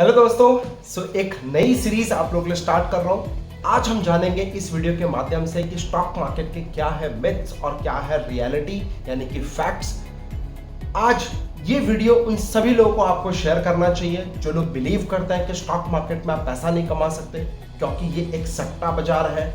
Hello दोस्तों, एक नई सीरीज आप लोगों के लिए स्टार्ट कर रहा हूं। आज हम जानेंगे इस वीडियो के माध्यम से कि स्टॉक मार्केट के क्या है मिथ्स और क्या है रियलिटी यानी कि फैक्ट्स। आज ये वीडियो उन सभी लोगों को आपको शेयर करना चाहिए जो लोग बिलीव करते हैं कि स्टॉक मार्केट में आप पैसा नहीं कमा सकते, क्योंकि ये एक सट्टा बाजार है।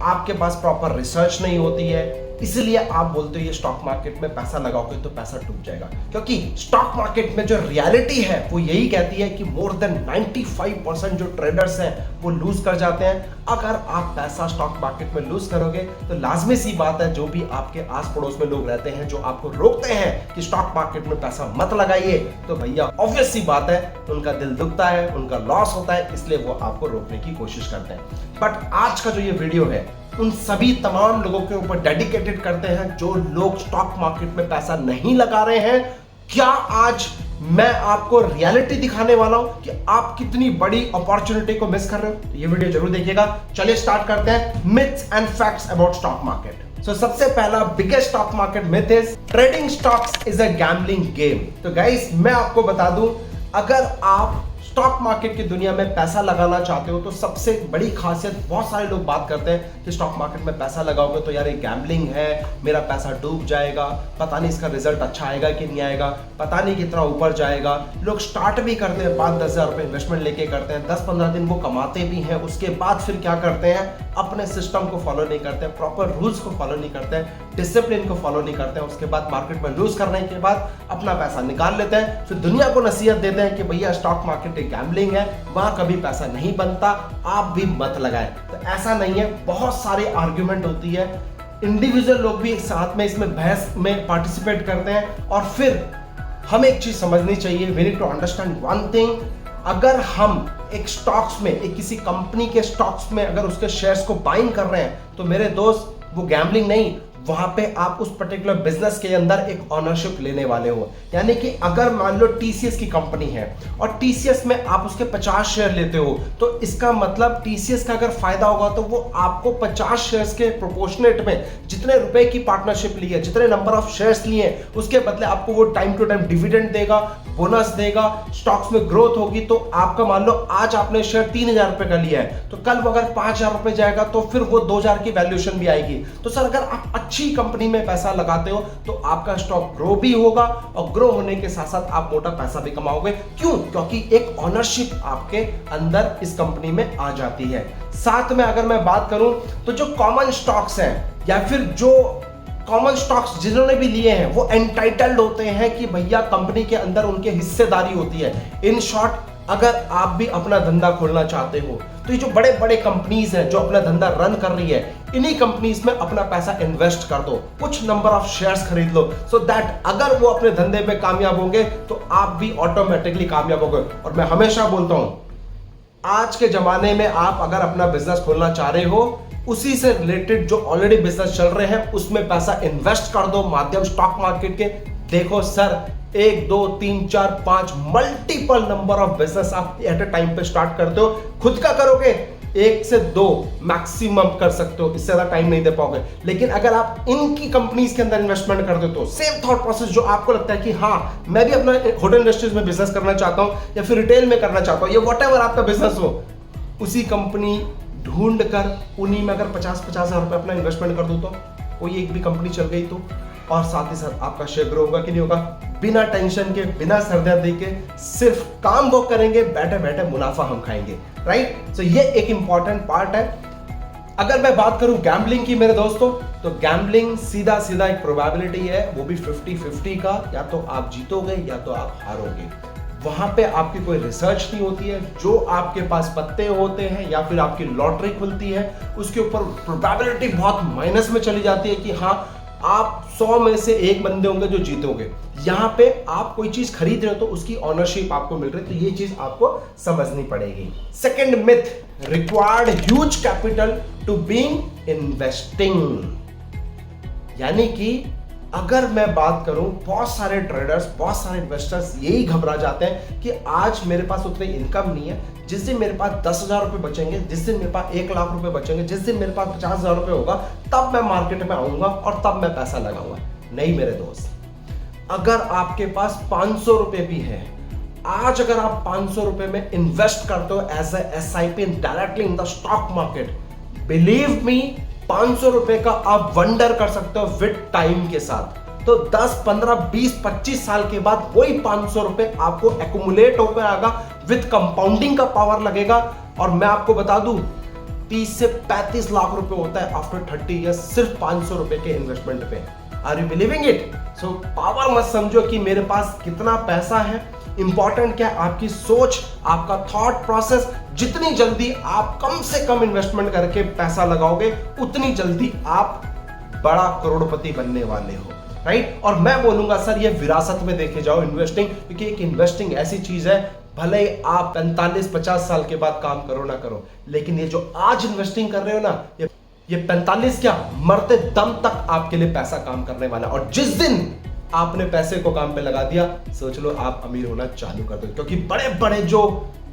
आपके पास प्रॉपर रिसर्च नहीं होती है, इसलिए आप बोलते हो ये स्टॉक मार्केट में पैसा लगाओगे तो पैसा डूब जाएगा। क्योंकि स्टॉक मार्केट में जो रियलिटी है वो यही कहती है कि मोर देन 95% जो ट्रेडर्स हैं वो लूज कर जाते हैं। अगर आप पैसा स्टॉक मार्केट में लूज करोगे तो लाजमी सी बात है, जो भी आपके आस पड़ोस में लोग रहते हैं जो आपको रोकते हैं कि स्टॉक मार्केट में पैसा मत लगाइए, तो भैया ऑब्वियस सी बात है उनका दिल दुखता है, उनका लॉस होता है, इसलिए वो आपको रोकने की कोशिश करते हैं। बट आज का जो ये वीडियो है उन सभी तमाम लोगों के ऊपर डेडिकेटेड करते हैं जो लोग स्टॉक मार्केट में पैसा नहीं लगा रहे हैं। क्या आज मैं आपको रियलिटी दिखाने वाला हूं कि आप कितनी बड़ी अपॉर्चुनिटी को मिस कर रहे हो। ये वीडियो जरूर देखिएगा। चलिए स्टार्ट करते हैं myths and facts about stock market. सबसे पहला biggest stock market myth is trading stocks is a gambling game. तो गाइस मैं आपको बता दूं, अगर आप स्टॉक मार्केट की दुनिया में पैसा लगाना चाहते हो तो सबसे बड़ी खासियत, बहुत सारे लोग बात करते हैं कि स्टॉक मार्केट में पैसा लगाओगे तो यार ये गैम्बलिंग है, मेरा पैसा डूब जाएगा, पता नहीं इसका रिजल्ट अच्छा आएगा कि नहीं आएगा, पता नहीं कितना ऊपर जाएगा। लोग स्टार्ट भी करते हैं 5-10 हज़ार रुपए इन्वेस्टमेंट लेके करते हैं, 10-15 दिन वो कमाते भी हैं, उसके बाद फिर क्या करते हैं, अपने सिस्टम को फॉलो नहीं करते हैं, प्रॉपर रूल्स को फॉलो नहीं करते हैं, डिसिप्लिन को फॉलो नहीं करते हैं। उसके बाद मार्केट में लूज करने के बाद अपना पैसा निकाल लेते हैं, फिर दुनिया को नसीहत देते हैं कि भैया स्टॉक मार्केट एक गैम्बलिंग है, वहां कभी पैसा नहीं बनता, आप भी मत लगाएं। तो ऐसा नहीं है, बहुत सारे आर्ग्यूमेंट होती है, इंडिविजुअल लोग भी एक साथ में इसमें बहस में पार्टिसिपेट करते हैं। और फिर हमें एक चीज समझनी चाहिए, we need to understand one thing. अगर हम एक स्टॉक्स में, एक किसी कंपनी के स्टॉक्स में अगर उसके शेयर्स को बाइंग कर रहे हैं तो मेरे दोस्त वो गैम्बलिंग नहीं, वहां पे आप उस पर्टिकुलर बिजनेस के अंदर एक ऑनरशिप लेने वाले हो। यानी कि अगर मान लो टीसीएस की कंपनी है और टीसीएस में आप उसके 50 शेयर लेते हो, तो इसका मतलब टीसीएस का अगर फायदा होगा तो वो आपको 50 शेयर्स के प्रोपोर्शनेट में जितने रुपए की पार्टनरशिप ली है, जितने नंबर ऑफ शेयर्स लिए हैं, उसके बदले आपको वो टाइम टू टाइम डिविडेंड देगा, बोनस देगा, स्टॉक्स में ग्रोथ होगी। तो आपका मान लो आज आपने शेयर 3,000 रुपए का लिया है, तो कल वो अगर 5,000 रुपए जाएगा तो फिर वो 2,000 की वैल्यूएशन भी आएगी। तो सर अगर आप अच्छी कंपनी में पैसा लगाते हो तो आपका स्टॉक ग्रो भी होगा और ग्रो होने के साथ साथ आप मोटा पैसा भी कमाओगे। क्यों? क्योंकि एक ओनरशिप आपके अंदर इस कंपनी में आ जाती है। साथ में अगर मैं बात करूं तो जो कॉमन स्टॉक्स हैं या फिर जो कॉमन स्टॉक्स जिन्होंने भी लिए हैं वो एंटाइटल्ड होते हैं कि भैया कंपनी के अंदर उनके हिस्सेदारी होती है। इन शॉर्ट, अगर आप भी अपना धंधा खोलना चाहते हो तो ये जो बड़े बड़े कंपनीज हैं जो अपना धंधा रन कर रही है, इन्हीं कंपनीज में अपना पैसा इन्वेस्ट कर दो, कुछ नंबर ऑफ शेयर्स खरीद लो, सो दैट अगर वो अपने धंधे में कामयाब होंगे तो आप भी ऑटोमेटिकली कामयाब होंगे। और मैं हमेशा बोलता हूं, आज के जमाने में आप अगर अपना बिजनेस खोलना चाह रहे हो, उसी से रिलेटेड जो ऑलरेडी बिजनेस चल रहे हैं उसमें पैसा इन्वेस्ट कर दो माध्यम स्टॉक मार्केट के। देखो sir, 1 2 3 4 5 multiple number of business आप एट अ टाइम पे स्टार्ट करते हो। खुद का करोगे 1 से 2 मैक्सिमम कर सकते हो, इससे ज्यादा टाइम नहीं दे पाओगे। लेकिन अगर आप इनकी कंपनीज के अंदर इन्वेस्टमेंट कर दो तो सेम थॉट प्रोसेस जो आपको लगता है कि हाँ मैं भी अपना होटल इंडस्ट्रीज में बिजनेस करना चाहता हूं या फिर रिटेल में करना चाहता हूं, या व्हाटएवर आपका बिजनेस हो, उसी कंपनी ढूंढ कर उन्हीं में अगर 50-50 हज़ार रुपए अपना इन्वेस्टमेंट कर दो तो कोई एक भी कंपनी चल गई तो, और साथ ही साथ आपका शेयर ग्रो होगा कि नहीं होगा, बिना टेंशन के, बिना सरदर्दी के, सिर्फ काम वो करेंगे, बैठे बैठे मुनाफा हम खाएंगे। राइट? सो ये एक इंपॉर्टेंट पार्ट है। अगर मैं बात करूं गैम्बलिंग की मेरे दोस्तों, तो गैम्बलिंग सीधा सीधा एक प्रोबेबिलिटी है, वो भी 50-50 का, या तो आप जीतोगे या तो आप हारोगे। वहां पे आपकी कोई रिसर्च नहीं होती है, जो आपके पास पत्ते होते हैं या फिर आपकी लॉटरी खुलती है उसके ऊपर प्रोबेबिलिटी बहुत माइनस में चली जाती है कि हाँ आप 100 में से 1 बंदे होंगे जो जीतोगे। यहां पे आप कोई चीज खरीद रहे हो तो उसकी ओनरशिप आपको मिल रही है, तो ये चीज आपको समझनी पड़ेगी। Second myth, required huge capital to being investing. यानी कि अगर मैं बात करूं, बहुत सारे ट्रेडर्स, बहुत सारे इन्वेस्टर्स यही घबरा जाते हैं कि आज मेरे पास उतनी इनकम नहीं है, जिस दिन मेरे पास 10,000 रुपए बचेंगे, जिस दिन मेरे पास 1 लाख रुपए बचेंगे, जिस दिन मेरे पास 50,000 रुपए होगा, तब मैं मार्केट में आऊंगा और तब मैं पैसा लगाऊंगा। नहीं मेरे दोस्त, अगर आपके पास 500 रुपए भी है आज अगर आप 500 रुपए में इन्वेस्ट करते हो as SIP directly in the stock market, believe me 500 रुपए का आप वंडर कर सकते हो विद टाइम के साथ। तो 10, 15, 20, 25 साल के बाद वही 500 रुपए आपको एक्यूमुलेट होकर आएगा, विद कंपाउंडिंग का पावर लगेगा। और मैं आपको बता दूं 30 से 35 लाख रुपए होता है आफ्टर 30 ईयर्स सिर्फ 500 रुपए के इन्वेस्टमेंट पे। Are you believing it? So power मत समझो कि मेरे पास कितना पैसा है, इंपॉर्टेंट क्या है आपकी सोच, आपका थॉट प्रोसेस। जितनी जल्दी आप कम से कम इन्वेस्टमेंट करके पैसा लगाओगे उतनी जल्दी आप बड़ा करोड़पति बनने वाले हो, राइट? और मैं बोलूंगा सर ये विरासत में देखे जाओ इन्वेस्टिंग, क्योंकि एक इन्वेस्टिंग ऐसी चीज है, भले ही आप 45-50 साल के बाद काम करो ना करो, लेकिन ये जो आज इन्वेस्टिंग कर रहे हो ना, ये 45 क्या मरते दम तक आपके लिए पैसा काम करने वाला है। और जिस दिन आपने पैसे को काम पे लगा दिया, सोच लो आप अमीर होना चालू कर दो। क्योंकि बड़े बड़े जो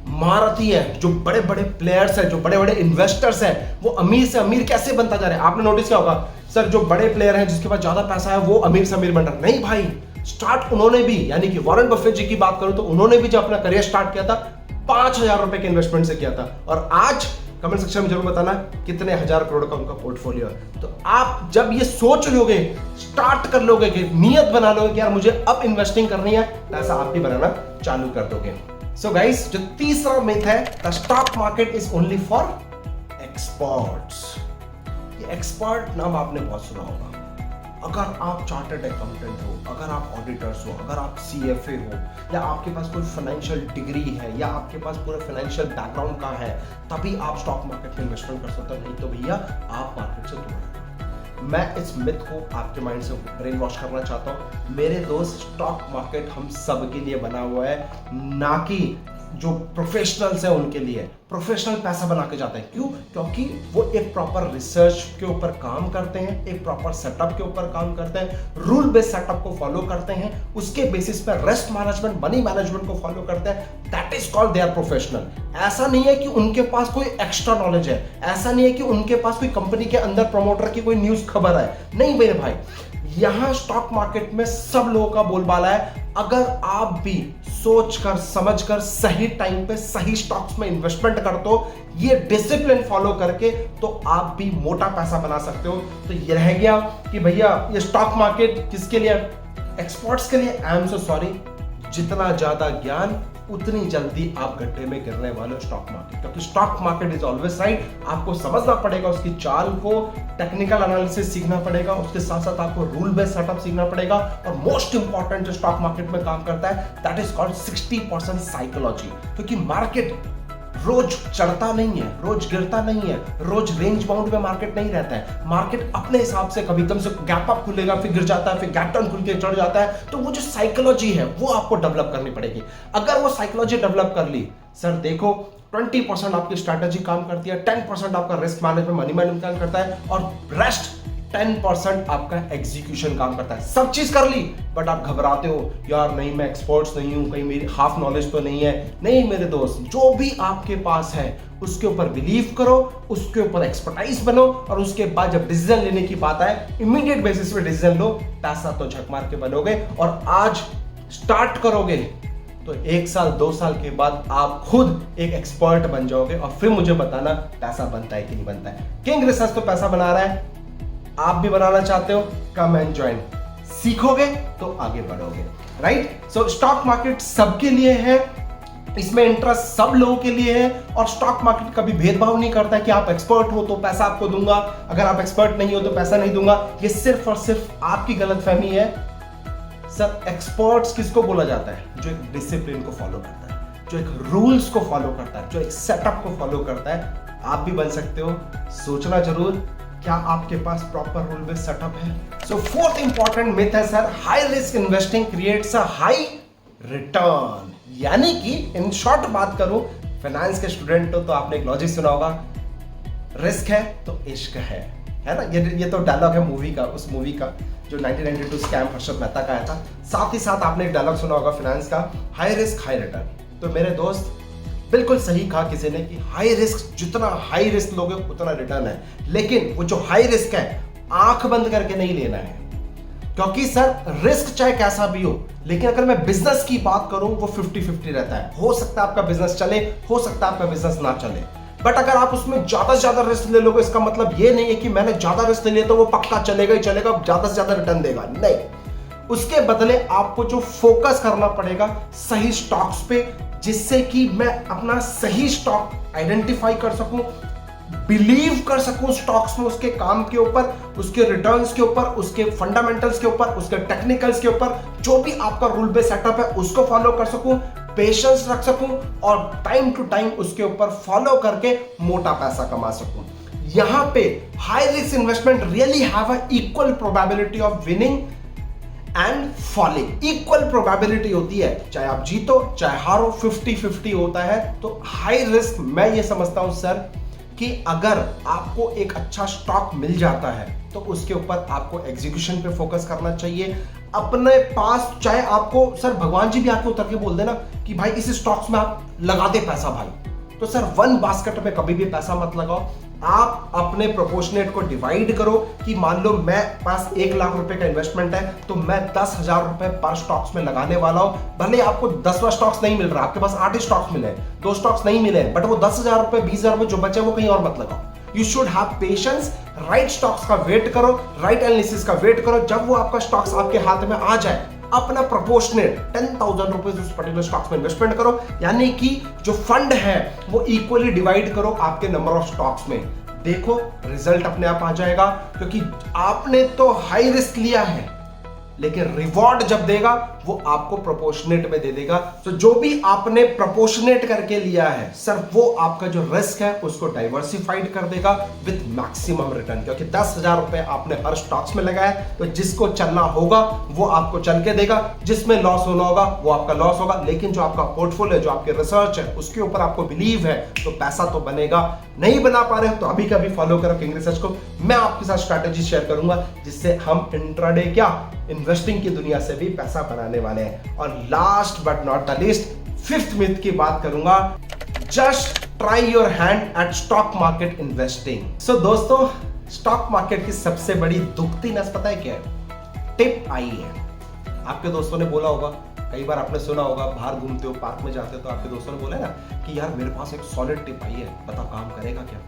महारथी है, जो बड़े बड़े प्लेयर्स हैं, जो बड़े बड़े इन्वेस्टर्स हैं, वो अमीर से अमीर कैसे बनता जा रहे हैं। आपने नोटिस किया होगा सर, जो बड़े प्लेयर हैं जिसके पास ज्यादा पैसा है वो अमीर से अमीर बन रहा। नहीं भाई, स्टार्ट उन्होंने भी, यानी कि वॉरेन बफेट जी की बात करूं तो उन्होंने भी जब अपना करियर स्टार्ट किया था 5,000 रुपए के इन्वेस्टमेंट से किया था। और आज कमेंट सेक्शन में जरूर बताना कितने हजार करोड़ का उनका पोर्टफोलियो है। तो आप जब ये सोच लोगे, स्टार्ट कर लोगे, कि नियत बना लोगे कि यार मुझे अब इन्वेस्टिंग करनी है, पैसा आप भी बनाना चालू कर दोगे। सो गाइस, जो तीसरा मिथ है, the stock market is only for experts. ये एक्सपर्ट नाम आपने बहुत सुना होगा। अगर आप चार्टर्ड अकाउंटेंट हो, अगर आप ऑडिटर्स हो, अगर आप CFA हो, या आपके पास कोई फाइनेंशियल डिग्री है, या आपके पास पूरा फाइनेंशियल बैकग्राउंड का है, तभी आप स्टॉक मार्केट में इन्वेस्टमेंट कर सकते हो। नहीं तो भैया आप मार्केट से दूर रहना। मैं इस मिथ को आपके माइंड से ब्रेन वॉश करना चाहता हूँ। मेरे दोस्त, स्टॉक मार्केट हम सब के लिए बना हुआ है, ना कि जो प्रोफेशनल्स हैं उनके लिए। प्रोफेशनल पैसा बना के जाते हैं, क्यों? क्योंकि वो एक प्रॉपर रिसर्च के ऊपर काम करते हैं, एक प्रॉपर सेटअप के ऊपर काम करते हैं, रूल बेस्ड सेटअप को फॉलो करते हैं, उसके बेसिस पर रिस्क मैनेजमेंट, मनी मैनेजमेंट को फॉलो करते हैं। That is called they are professional. ऐसा नहीं है कि उनके पास कोई एक्स्ट्रा नॉलेज है, ऐसा नहीं है कि उनके पास कोई कंपनी के अंदर प्रमोटर की कोई न्यूज खबर है। नहीं मेरे भाई, यहां स्टॉक मार्केट में सब लोगों का बोलबाला है। अगर आप भी सोचकर समझकर सही टाइम पे सही स्टॉक्स में इन्वेस्टमेंट करते हो, ये डिसिप्लिन फॉलो करके, तो आप भी मोटा पैसा बना सकते हो। तो ये रह गया कि भैया ये स्टॉक मार्केट किसके लिए? एक्सपर्ट्स के लिए। आई एम सो सॉरी, जितना ज्यादा ज्ञान उतनी जल्दी आप गड्ढे में गिरने वाले हो स्टॉक मार्केट। क्योंकि stock market is always right. आपको समझना पड़ेगा उसकी चाल को, टेक्निकल एनालिसिस सीखना पड़ेगा, उसके साथ साथ आपको रूल बेस्ड सेटअप सीखना पड़ेगा। और मोस्ट इंपॉर्टेंट जो स्टॉक मार्केट में काम करता है, दैट इज कॉल्ड 60% साइकोलॉजी। क्योंकि मार्केट रोज चढ़ता नहीं है, रोज गिरता नहीं है, रोज रेंज बाउंड में मार्केट नहीं रहता है। मार्केट अपने हिसाब से कभी एकदम से गैप अप खुलेगा, फिर गिर जाता है, फिर गैप डाउन खुल के चढ़ जाता है। तो वो जो साइकोलॉजी है वो आपको डेवलप करनी पड़ेगी। अगर वो साइकोलॉजी डेवलप कर ली, सर देखो 20% आपकी स्ट्रैटेजी काम करती है, 10% आपका रिस्क मैनेजमेंट, मनी मैनेजमेंट काम करता है, और रेस्ट 10% आपका एग्जीक्यूशन काम करता है। सब चीज कर ली, बट आप घबराते हो, यार नहीं मैं एक्सपर्ट्स नहीं हूं, कहीं मेरी हाफ नॉलेज तो नहीं है। नहीं मेरे दोस्त, जो भी आपके पास है उसके ऊपर बिलीव करो, उसके ऊपर एक्सपर्टाइज बनो, और उसके बाद जब डिसीजन लेने की बात आए, इमीडिएट बेसिस पे डिसीजन लो। पैसा तो झक मार के बनोगे, और आज स्टार्ट करोगे तो 1 साल 2 साल के बाद आप खुद एक एक्सपर्ट बन जाओगे। और फिर मुझे बताना पैसा बनता है कि नहीं बनता है। किंग रिसर्च तो पैसा बना रहा है, आप भी बनाना चाहते हो, कम एंड ज्वाइन। सीखोगे तो आगे बढ़ोगे, राइट? सो स्टॉक मार्केट सबके लिए है, इसमें इंटरेस्ट सब लोगों के लिए है। और स्टॉक मार्केट कभी भेदभाव नहीं करता है कि आप एक्सपर्ट हो तो पैसा आपको दूंगा, अगर आप एक्सपर्ट नहीं हो तो पैसा नहीं दूंगा। ये सिर्फ और सिर्फ आपकी गलतफहमी है। सर एक्सपर्ट्स किसको बोला जाता है? जो एक डिसिप्लिन को फॉलो करता है, जो एक रूल्स को फॉलो करता है, जो एक सेटअप को फॉलो करता है। आप भी बन सकते हो, सोचना जरूर, क्या आपके पास प्रॉपर रूल बेस्ड सेटअप है? सो फोर्थ इंपॉर्टेंट मिथ है sir, high risk investing creates a high return. यानी कि इन शॉर्ट बात करूं, फाइनेंस के स्टूडेंट हो तो आपने एक लॉजिक सुना होगा, रिस्क है तो इश्क है ना? ये तो डायलॉग है मूवी का, उस मूवी का जो 1992 स्कैम हर्षद मेहता का आया था। साथ ही साथ आपने एक डायलॉग सुना होगा फाइनेंस का, हाई रिस्क हाई रिटर्न। तो मेरे दोस्त बिल्कुल सही कहा किसी ने कि हाई रिस्क, जितना हाई रिस्क लोगे उतना रिटर्न है। लेकिन वो जो हाई रिस्क है, आंख बंद करके नहीं लेना है। क्योंकि सर रिस्क चाहे कैसा भी हो, लेकिन अगर मैं बिजनेस की बात करूं वो 50-50 रहता है। हो सकता है आपका बिजनेस चले, हो सकता है आपका बिजनेस ना चले, बट अगर आप उसमें ज्यादा से ज्यादा रिस्क ले लोगे, इसका मतलब ये नहीं है कि मैंने ज्यादा रिस्क लिया तो वो पक्का चलेगा ही चलेगा, ज्यादा से ज्यादा रिटर्न देगा, नहीं। उसके बदले आपको जो फोकस करना पड़ेगा सही स्टॉक्स पे, जिससे कि मैं अपना सही स्टॉक आइडेंटिफाई कर सकूं, बिलीव कर सकूं स्टॉक्स में, उसके काम के ऊपर, उसके रिटर्न्स के ऊपर, उसके फंडामेंटल्स के ऊपर, उसके टेक्निकल्स के ऊपर, जो भी आपका रूल बेस्ड सेटअप है उसको फॉलो कर सकूं, पेशेंस रख सकूं और टाइम टू टाइम उसके ऊपर फॉलो करके मोटा पैसा कमा सकूं। यहां पे high risk investment really have a equal probability of winning and falling. Equal probability होती है, चाहे आप जीतो चाहे हारो, 50-50 होता है। तो हाई रिस्क मैं ये समझता हूं सर कि अगर आपको एक अच्छा स्टॉक मिल जाता है तो उसके ऊपर आपको एग्जीक्यूशन पे फोकस करना चाहिए अपने पास। चाहे आपको सर भगवान जी भी आके उतर के बोल देना कि भाई इस स्टॉक्स में आप लगा दे पैसा भाई, तो सर वन बास्केट में कभी भी पैसा मत लगाओ। आप अपने प्रोपोर्शनेट को डिवाइड करो कि मान लो मैं पास 1 लाख रुपए का इन्वेस्टमेंट है तो मैं 10,000 रुपए पर स्टॉक्स में लगाने वाला हूं। भले आपको 10वां स्टॉक्स नहीं मिल रहा, आपके पास 8 ही स्टॉक्स मिले, 2 स्टॉक्स नहीं मिले, बट वो 10,000 रुपए 20,000 रुपए जो बचे वो कहीं और मत लगाओ। You should have patience, right stocks का वेट करो, राइट एनालिसिस का वेट करो। जब वो आपका स्टॉक्स आपके हाथ में आ जाए, अपना प्रोपोर्शनेट 10,000 रुपीज उस पर्टिकुलर स्टॉक्स में इन्वेस्टमेंट करो, यानी कि जो फंड है वो इक्वली डिवाइड करो आपके नंबर ऑफ स्टॉक्स में। देखो रिजल्ट अपने आप आ जाएगा, क्योंकि आपने तो हाई रिस्क लिया है, लेकिन रिवॉर्ड जब देगा वो आपको प्रोपोर्शनेट में दे देगा। तो जो भी आपने प्रोपोर्शनेट करके लिया है सर, वो आपका जो रिस्क है उसको डाइवर्सिफाइड कर देगा विद मैक्सिमम रिटर्न। क्योंकि 10,000 रुपए आपने हर स्टॉक्स में लगाया, तो जिसको चलना होगा वो आपको चल के देगा, जिसमें लॉस होना होगा वो आपका लॉस होगा। लेकिन जो आपका पोर्टफोलियो, जो आपकी रिसर्च है, उसके ऊपर आपको बिलीव है, तो पैसा तो बनेगा। नहीं बना पा रहे हो तो अभी कभी फॉलो करो किंग रिसर्च को। मैं आपके साथ स्ट्रैटेजी शेयर करूंगा जिससे हम इंट्राडे क्या इन्वेस्टिंग की दुनिया से भी पैसा बनाने वाले हैं। और last but not the least, 5th myth की बात करूंगा, just try your hand at stock market investing. So दोस्तों, स्टॉक मार्केट की सबसे बड़ी दुखती नस पता है क्या है? टिप आई है। आपके दोस्तों ने बोला होगा, कई बार आपने सुना होगा, बाहर घूमते हो, पार्क में जाते हो, तो आपके दोस्तों ने बोला ना कि यार मेरे पास एक सॉलिड टिप आई है, बता काम करेगा क्या,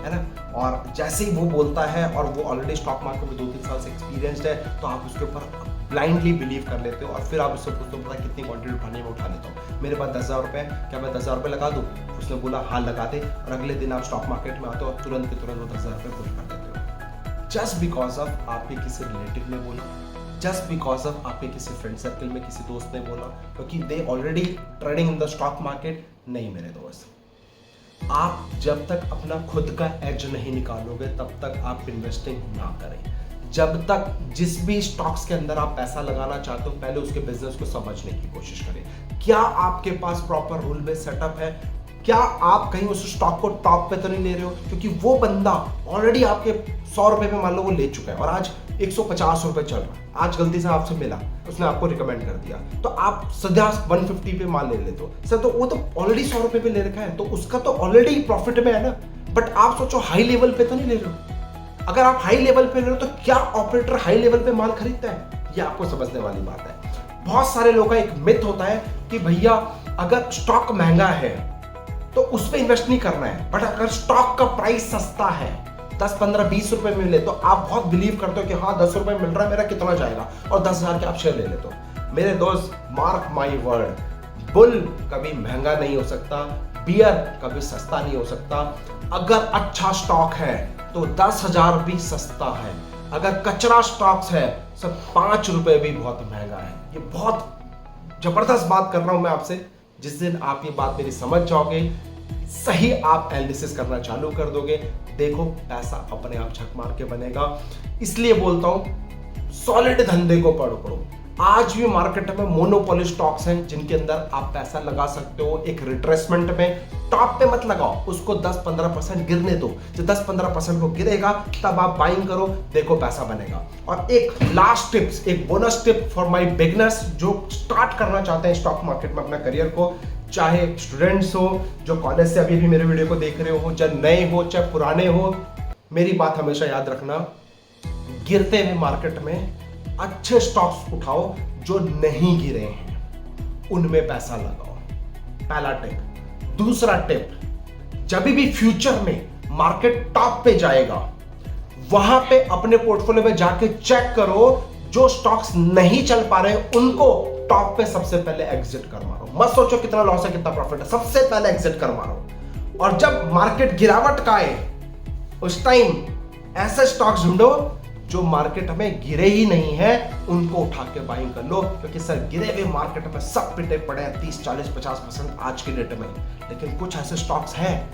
है ना। और जैसे ही वो बोलता है और वो ऑलरेडी स्टॉक मार्केट में 2-3 साल से एक्सपीरियंस्ड है, तो आप उसके ऊपर ब्लाइंडली बिलीव कर लेते हो और फिर आप उससे पूछते हो पता कितनी क्वांटिटी उठानी है, मैं उठा लेता हूँ, मेरे पास 10,000 रुपए है, क्या मैं 10,000 रुपए लगा दूँ? उसने बोला हाँ लगा दे, और अगले दिन आप स्टॉक मार्केट में आते हो और तुरंत के तुरंत वो 10,000 रुपए पुट कर देते हो। जस्ट बिकॉज ऑफ आपके किसी रिलेटिव ने बोला, जस्ट बिकॉज ऑफ आपके किसी फ्रेंड सर्कल में किसी दोस्त ने बोला, क्योंकि they already trading in the stock market. नहीं मेरे दोस्त, आप जब तक अपना खुद का एज नहीं निकालोगे तब तक आप इन्वेस्टिंग ना करें। जब तक जिस भी स्टॉक्स के अंदर आप पैसा लगाना चाहते हो, पहले उसके बिजनेस को समझने की कोशिश करें। क्या आपके पास प्रॉपर रूल बेस्ड सेटअप है? क्या आप कहीं उस स्टॉक को टॉप पे तो नहीं ले रहे हो? क्योंकि वो बंदा ऑलरेडी आपके 100 रुपए पे मान लो वो ले चुका है और आज 150 रुपए चल रहा है, आज गलती से आपसे मिला, उसने आपको रिकमेंड कर दिया, तो आप सीधा 150 पे माल ले लेते हो। सर तो वो तो ऑलरेडी 100 रुपए पे ले रखा है, तो उसका तो ऑलरेडी प्रॉफिट में है ना। बट आप सोचो हाई लेवल पे तो नहीं ले रहे हो। अगर आप हाई लेवल पे ले रहे हो तो क्या ऑपरेटर हाई लेवल पे माल खरीदता है? ये आपको समझने वाली बात है। बहुत सारे लोगों का एक मिथ होता है कि भैया अगर स्टॉक महंगा है तो उस पर इन्वेस्ट नहीं करना है, बट अगर स्टॉक का प्राइस सस्ता है, 10, 15, 20 रुपए में मिले, तो आप बहुत बिलीव करते हो कि हाँ 10 रुपए मिल रहा है, मेरा कितना जाएगा, और 10,000 के आप शेयर ले लेते हो। मेरे दोस्त मार्क माई वर्ड, बुल कभी महंगा नहीं हो सकता, बियर कभी सस्ता नहीं हो सकता। अगर अच्छा स्टॉक है तो 10,000 भी सस्ता है, अगर कचरा स्टॉक्स है सब 5 रुपए भी बहुत महंगा है। ये बहुत जबरदस्त बात कर रहा हूं मैं आपसे। जिस दिन आप ये बात मेरी समझ जाओगे, सही आप एनालिसिस करना चालू कर दोगे, देखो पैसा अपने आप झक मार के बनेगा। इसलिए बोलता हूं सॉलिड धंधे को पकड़ो। आज भी मार्केट में मोनोपोली स्टॉक्स हैं जिनके अंदर आप पैसा लगा सकते हो एक रिट्रेसमेंट में। टॉप पे मत लगाओ, उसको 10-15% गिरने दो। जब 10-15% को गिरेगा तब आप बाइंग करो, देखो पैसा बनेगा। और एक लास्ट टिप्स, एक bonus tip for my beginners जो स्टार्ट करना चाहते हैं स्टॉक मार्केट में अपना करियर को, चाहे स्टूडेंट्स हो जो कॉलेज से अभी भी मेरे वीडियो को देख रहे हो, चाहे नए हो चाहे पुराने हो, मेरी बात हमेशा याद रखना, गिरते हुए मार्केट में अच्छे स्टॉक्स उठाओ जो नहीं गिरे हैं, उनमें पैसा लगाओ। पहला टिप। दूसरा टिप, जब भी फ्यूचर में मार्केट टॉप पे जाएगा, वहां पे अपने पोर्टफोलियो में जाके चेक करो, जो स्टॉक्स नहीं चल पा रहे उनको टॉप पे सबसे पहले एग्जिट कर मारो। मत सोचो कितना लॉस है कितना प्रॉफिट है, सबसे पहले एग्जिट कर मारो। और जब मार्केट गिरावट का आए, उस टाइम ऐसे स्टॉक्स ढूंढो जो मार्केट में गिरे ही नहीं है, उनको उठा के बाइंग कर लो। क्योंकि सर गिरे हुए मार्केट में सब पिटे पड़े हैं 30, 40, 50% आज के डेट में, लेकिन कुछ ऐसे स्टॉक्स हैं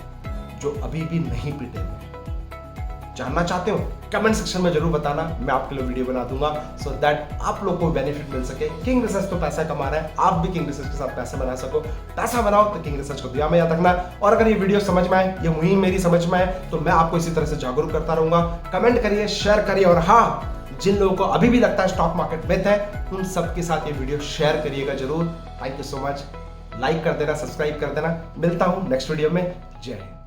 जो अभी भी नहीं पिटे हुए। जानना चाहते हो? कमेंट सेक्शन में जरूर बताना, मैं आपके लिए वीडियो बना दूंगा सो दैट आप लोग को बेनिफिट मिल सके। किंग रिसर्च तो पैसा कमा रहा है, आप भी किंग रिसर्च के साथ पैसा बना सको। पैसा बनाओ तो किंग रिसर्च को दुआ में याद रखना। और अगर ये वीडियो समझ में आए, ये मुहिम मेरी समझ में आए, तो मैं आपको इसी तरह से जागरूक करता रहूंगा। कमेंट करिए, शेयर करिए, और हाँ, जिन लोगों को अभी भी लगता है स्टॉक मार्केट मिथ है, उन सबके साथ ये वीडियो शेयर करिएगा जरूर। Thank you so much. Like कर देना, सब्सक्राइब कर देना। मिलता हूं नेक्स्ट वीडियो में। जय हिंद।